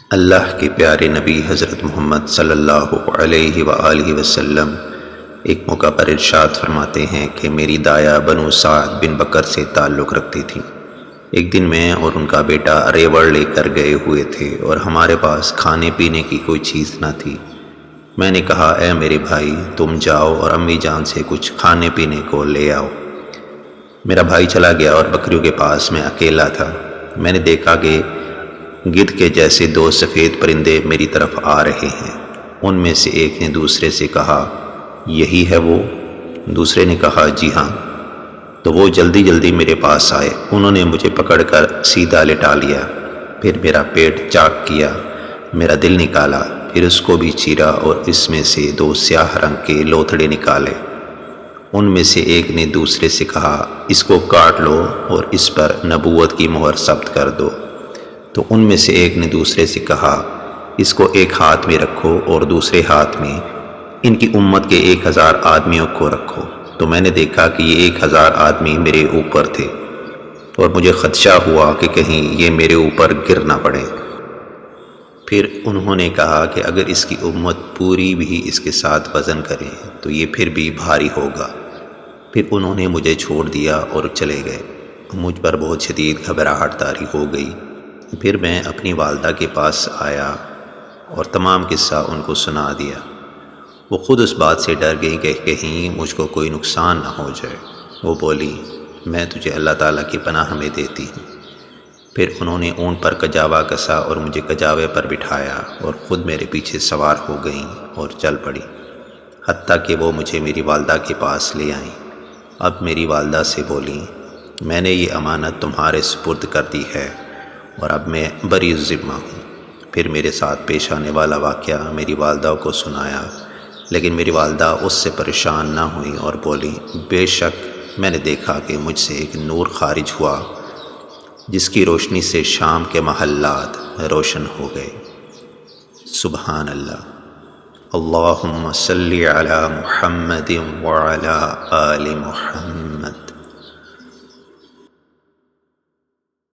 اللہ کے پیارے نبی حضرت محمد صلی اللہ علیہ وآلہ وسلم ایک موقع پر ارشاد فرماتے ہیں کہ میری دایا بنو سعد بن بکر سے تعلق رکھتی تھی۔ ایک دن میں اور ان کا بیٹا ریوڑ لے کر گئے ہوئے تھے اور ہمارے پاس کھانے پینے کی کوئی چیز نہ تھی۔ میں نے کہا اے میرے بھائی تم جاؤ اور امی جان سے کچھ کھانے پینے کو لے آؤ۔ میرا بھائی چلا گیا اور بکریوں کے پاس میں اکیلا تھا۔ میں نے دیکھا کہ گدھ کے جیسے دو سفید پرندے میری طرف آ رہے ہیں۔ ان میں سے ایک نے دوسرے سے کہا یہی ہے وہ؟ دوسرے نے کہا جی ہاں۔ تو وہ جلدی جلدی میرے پاس آئے۔ انہوں نے مجھے پکڑ کر سیدھا لٹا لیا، پھر میرا پیٹ چاک کیا، میرا دل نکالا، پھر اس کو بھی چیرا اور اس میں سے دو سیاہ رنگ کے لوتھڑے نکالے۔ ان میں سے ایک نے دوسرے سے کہا اس کو کاٹ لو اور اس پر نبوت کی مہر ثبت کر دو۔ تو ان میں سے ایک نے دوسرے سے کہا اس کو ایک ہاتھ میں رکھو اور دوسرے ہاتھ میں ان کی امت کے 1000 آدمیوں کو رکھو۔ تو میں نے دیکھا کہ یہ 1000 آدمی میرے اوپر تھے اور مجھے خدشہ ہوا کہ کہیں یہ میرے اوپر گر نہ پڑے۔ پھر انہوں نے کہا کہ اگر اس کی امت پوری بھی اس کے ساتھ وزن کرے تو یہ پھر بھی بھاری ہوگا۔ پھر انہوں نے مجھے چھوڑ دیا اور چلے گئے۔ مجھ پر بہت شدید گھبراہٹ طاری ہو گئی۔ پھر میں اپنی والدہ کے پاس آیا اور تمام قصہ ان کو سنا دیا۔ وہ خود اس بات سے ڈر گئی کہ کہیں مجھ کو کوئی نقصان نہ ہو جائے۔ وہ بولی میں تجھے اللہ تعالیٰ کی پناہ میں دیتی ہوں۔ پھر انہوں نے اونٹ پر کجاوا کسا اور مجھے کجاوے پر بٹھایا اور خود میرے پیچھے سوار ہو گئیں اور چل پڑی، حتیٰ کہ وہ مجھے میری والدہ کے پاس لے آئیں۔ اب میری والدہ سے بولی میں نے یہ امانت تمہارے سپرد کر دی ہے اور اب میں بری الذمہ ہوں۔ پھر میرے ساتھ پیش آنے والا واقعہ میری والدہ کو سنایا، لیکن میری والدہ اس سے پریشان نہ ہوئی اور بولی بے شک میں نے دیکھا کہ مجھ سے ایک نور خارج ہوا جس کی روشنی سے شام کے محلات روشن ہو گئے۔ سبحان اللہ۔ اللہم صلی علی محمد وعلی آل محمد۔